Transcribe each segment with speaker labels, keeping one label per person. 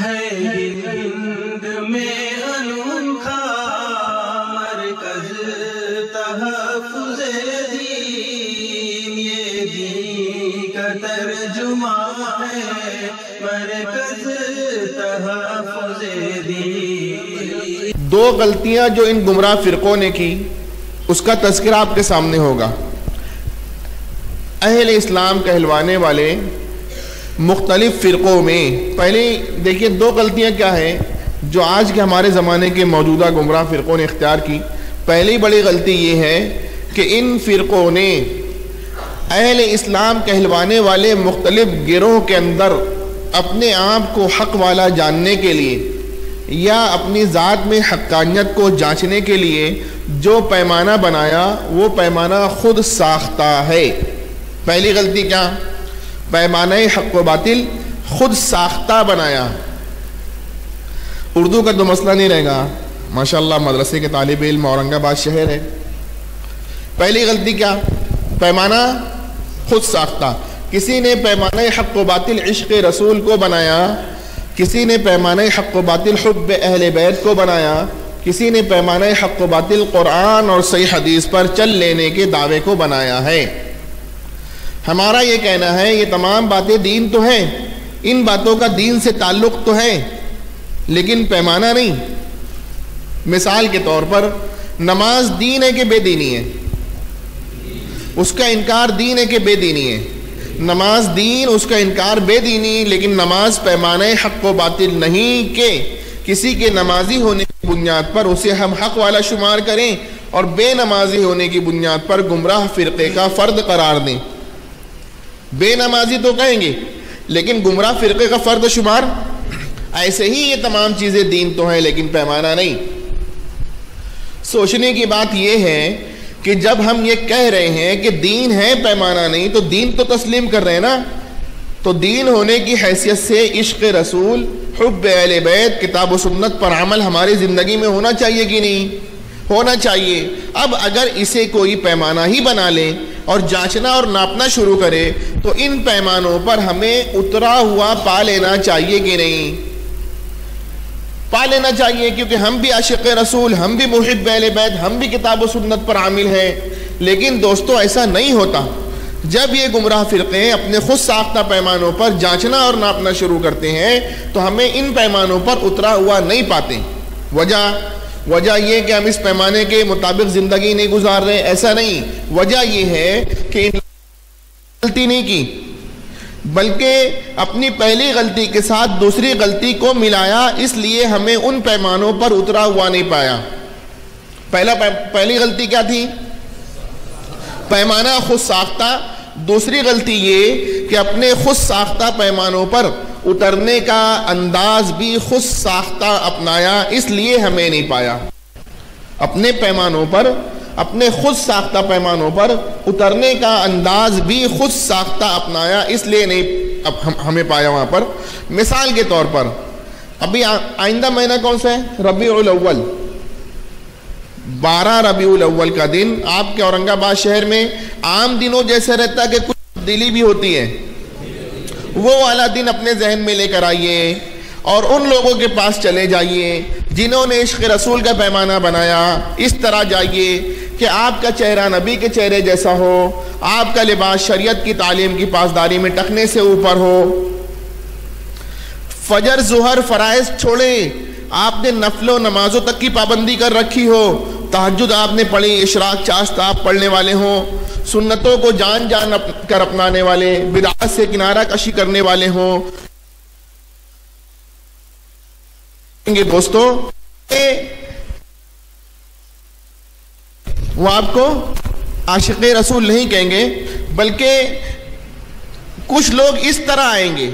Speaker 1: ہے ہند میں انوکھا مرکز تحفظ دین، یہ دین کا ترجمہ ہے مرکز تحفظ دین۔
Speaker 2: دو غلطیاں جو ان گمراہ فرقوں نے کی اس کا تذکرہ آپ کے سامنے ہوگا۔ اہل اسلام کہلوانے والے مختلف فرقوں میں پہلے دیکھیے دو غلطیاں کیا ہیں جو آج کے ہمارے زمانے کے موجودہ گمراہ فرقوں نے اختیار کی۔ پہلی بڑی غلطی یہ ہے کہ ان فرقوں نے اہل اسلام کہلوانے والے مختلف گروہ کے اندر اپنے آپ کو حق والا جاننے کے لیے یا اپنی ذات میں حقانیت کو جانچنے کے لیے جو پیمانہ بنایا وہ پیمانہ خود ساختہ ہے۔ پہلی غلطی کیا؟ پیمانہ حق و باطل خود ساختہ بنایا۔ اردو کا تو مسئلہ نہیں رہے گا، ماشاءاللہ مدرسے کے طالب علم اورنگ آباد شہر ہے۔ پہلی غلطی کیا؟ پیمانہ خود ساختہ۔ کسی نے پیمانہ حق و باطل عشق رسول کو بنایا، کسی نے پیمانہ حق و باطل حب اہل بیت کو بنایا، کسی نے پیمانہ حق و باطل قرآن اور صحیح حدیث پر چل لینے کے دعوے کو بنایا ہے۔ ہمارا یہ کہنا ہے یہ تمام باتیں دین تو ہیں، ان باتوں کا دین سے تعلق تو ہے لیکن پیمانہ نہیں۔ مثال کے طور پر نماز دین ہے کہ بے دینی ہے؟ اس کا انکار دین ہے کہ بے دینی ہے؟ نماز دین، اس کا انکار بے دینی، لیکن نماز پیمانہ حق و باطل نہیں کہ کسی کے نمازی ہونے کی بنیاد پر اسے ہم حق والا شمار کریں اور بے نمازی ہونے کی بنیاد پر گمراہ فرقے کا فرد قرار دیں۔ بے نمازی تو کہیں گے لیکن گمراہ فرقے کا فرد شمار، ایسے ہی یہ تمام چیزیں دین تو ہیں لیکن پیمانہ نہیں۔ سوچنے کی بات یہ ہے کہ جب ہم یہ کہہ رہے ہیں کہ دین ہے پیمانہ نہیں تو دین تو تسلیم کر رہے ہیں نا، تو دین ہونے کی حیثیت سے عشق رسول، حب اہل بیت، کتاب و سنت پر عمل ہماری زندگی میں ہونا چاہیے کہ نہیں؟ ہونا چاہیے۔ اب اگر اسے کوئی پیمانہ ہی بنا لے اور جانچنا اور ناپنا شروع کرے تو ان پیمانوں پر ہمیں اترا ہوا پا لینا چاہیے کہ نہیں؟ پا لینا چاہیے، کیونکہ ہم بھی عاشق رسول، ہم بھی محب اہل بیت، ہم بھی کتاب و سنت پر عامل ہیں۔ لیکن دوستو ایسا نہیں ہوتا۔ جب یہ گمراہ فرقے اپنے خود ساختہ پیمانوں پر جانچنا اور ناپنا شروع کرتے ہیں تو ہمیں ان پیمانوں پر اترا ہوا نہیں پاتے۔ وجہ یہ کہ ہم اس پیمانے کے مطابق زندگی نہیں گزار رہے، ایسا نہیں۔ وجہ یہ ہے کہ غلطی نہیں کی بلکہ اپنی پہلی غلطی کے ساتھ دوسری غلطی کو ملایا، اس لیے ہمیں ان پیمانوں پر اترا ہوا نہیں پایا۔ پہلی غلطی کیا تھی؟ پیمانہ خود ساختہ۔ دوسری غلطی یہ کہ اپنے خود ساختہ پیمانوں پر اترنے کا انداز بھی خود ساختہ اپنایا، اس لیے ہمیں نہیں پایا۔ اپنے پیمانوں پر، اپنے خود ساختہ پیمانوں پر اترنے کا انداز بھی خود ساختہ اپنایا، اس لیے نہیں ہمیں پایا وہاں پر۔ مثال کے طور پر ابھی آئندہ مہینہ کون سا ہے؟ ربیع الاول۔ 12 ربیع الاول کا دن آپ کے اورنگ آباد شہر میں عام دنوں جیسے رہتا ہے کہ کچھ تبدیلی بھی ہوتی ہے؟ وہ والا دن اپنے ذہن میں لے کر آئیے اور ان لوگوں کے پاس چلے جائیے جنہوں نے عشق رسول کا پیمانہ بنایا۔ اس طرح جائیے کہ آپ کا چہرہ نبی کے چہرے جیسا ہو، آپ کا لباس شریعت کی تعلیم کی پاسداری میں ٹخنے سے اوپر ہو، فجر ظہر فرائض چھوڑیں، آپ نے نفل و نمازوں تک کی پابندی کر رکھی ہو، تہجد آپ نے پڑھی، اشراق چاشت آپ پڑھنے والے ہوں، سنتوں کو جان کر اپنانے والے، بدعات سے کنارہ کشی کرنے والے ہوں۔ دوستو وہ آپ کو عاشق رسول نہیں کہیں گے، بلکہ کچھ لوگ اس طرح آئیں گے۔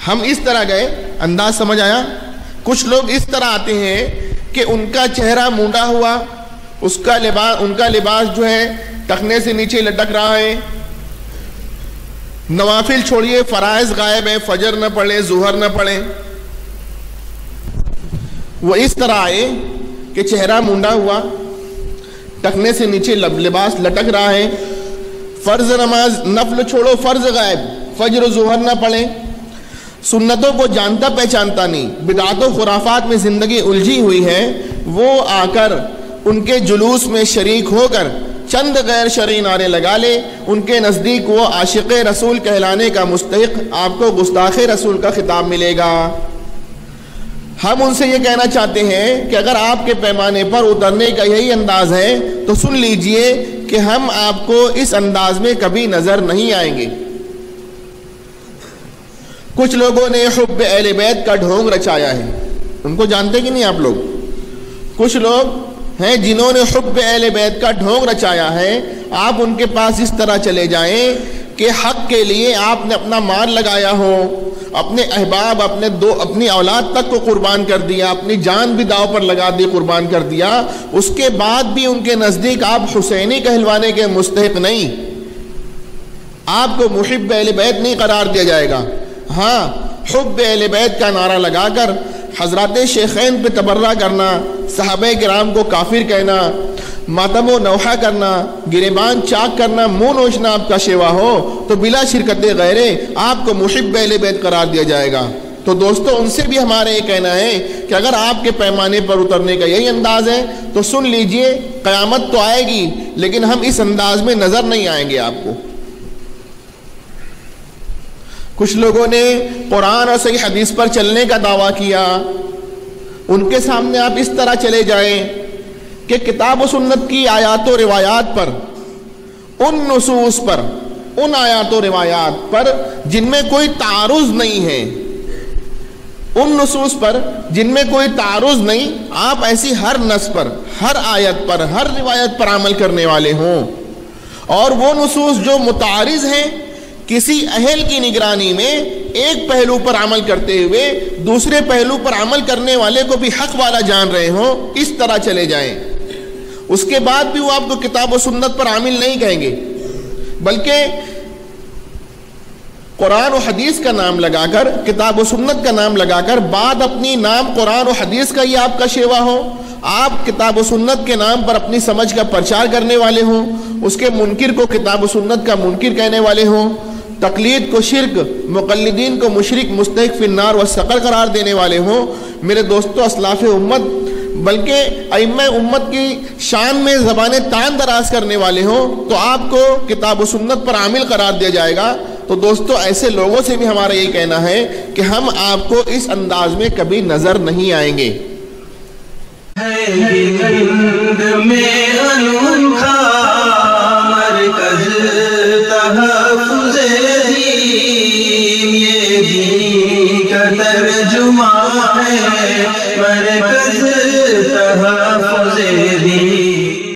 Speaker 2: ہم اس طرح گئے، انداز سمجھ آیا؟ کچھ لوگ اس طرح آتے ہیں کہ ان کا چہرہ مونڈا ہوا، ان کا لباس جو ہے ٹخنے سے نیچے لٹک رہا ہے، نوافل چھوڑیے، فرائض غائب ہیں، فجر نہ پڑھیں، ظہر نہ پڑھیں۔ وہ اس طرح آئے کہ چہرہ مونڈا ہوا، ٹخنے سے نیچے لباس لٹک رہا ہے، فرض نماز نفل چھوڑو، فرض غائب، فجر و ظہر نہ پڑھیں، سنتوں کو جانتا پہچانتا نہیں، بدعات و خرافات میں زندگی الجھی ہوئی ہے، وہ آ کر ان کے جلوس میں شریک ہو کر چند غیر شرعی نعرے لگا لے، ان کے نزدیک وہ عاشق رسول کہلانے کا مستحق، آپ کو گستاخ رسول کا خطاب ملے گا۔ ہم ان سے یہ کہنا چاہتے ہیں کہ اگر آپ کے پیمانے پر اترنے کا یہی انداز ہے تو سن لیجئے کہ ہم آپ کو اس انداز میں کبھی نظر نہیں آئیں گے۔ کچھ لوگوں نے حب اہل بیت کا ڈھونگ رچایا ہے، ان کو جانتے کہ نہیں آپ لوگ؟ کچھ لوگ ہیں جنہوں نے حب اہل بیت کا ڈھونگ رچایا ہے، آپ ان کے پاس اس طرح چلے جائیں کہ حق کے لیے آپ نے اپنا مال لگایا ہو، اپنے احباب، اپنی اولاد تک کو قربان کر دیا، اپنی جان بھی داؤ پر لگا دی، قربان کر دیا، اس کے بعد بھی ان کے نزدیک آپ حسینی کہلوانے کے مستحق نہیں، آپ کو محب اہل بیت نہیں قرار دیا جائے گا۔ ہاں، حب اہل بیت کا نعرہ لگا کر حضرات شیخین پہ تبرہ کرنا، صحابہ کرام کو کافر کہنا، ماتم و نوحہ کرنا، گریبان چاک کرنا، منہ نوچنا آپ کا شیوا ہو تو بلا شرکت غیرے آپ کو محب اہل بیت قرار دیا جائے گا۔ تو دوستو، ان سے بھی ہمارا یہ کہنا ہے کہ اگر آپ کے پیمانے پر اترنے کا یہی انداز ہے تو سن لیجئے، قیامت تو آئے گی لیکن ہم اس انداز میں نظر نہیں آئیں گے آپ کو۔ کچھ لوگوں نے قرآن اور صحیح حدیث پر چلنے کا دعویٰ کیا، ان کے سامنے آپ اس طرح چلے جائیں کہ کتاب و سنت کی آیات و روایات پر، ان نصوص پر، ان آیات و روایات پر جن میں کوئی تعارض نہیں ہے، ان نصوص پر جن میں کوئی تعارض نہیں، آپ ایسی ہر نص پر، ہر آیت پر، ہر روایت پر عمل کرنے والے ہوں، اور وہ نصوص جو متعارض ہیں کسی اہل کی نگرانی میں ایک پہلو پر عمل کرتے ہوئے دوسرے پہلو پر عمل کرنے والے کو بھی حق والا جان رہے ہوں، اس طرح چلے جائیں۔ اس کے بعد بھی وہ آپ کو کتاب و سنت پر عامل نہیں کہیں گے، بلکہ قرآن و حدیث کا نام لگا کر، کتاب و سنت کا نام لگا کر، بعد اپنی نام قرآن و حدیث کا ہی آپ کا شیوا ہو، آپ کتاب و سنت کے نام پر اپنی سمجھ کا پرچار کرنے والے ہوں، اس کے منکر کو کتاب و سنت کا منکر کہنے والے ہوں، تقلید کو شرک، مقلدین کو مشرک، مستحق فی النار و سقر قرار دینے والے ہوں۔ میرے دوستو، اسلاف امت بلکہ ائمہ امت کی شان میں زبانیں تان دراز کرنے والے ہوں تو آپ کو کتاب و سنت پر عامل قرار دیا جائے گا۔ تو دوستو، ایسے لوگوں سے بھی ہمارا یہ کہنا ہے کہ ہم آپ کو اس انداز میں کبھی نظر نہیں آئیں گے۔
Speaker 1: ترجمہ ہے مرکز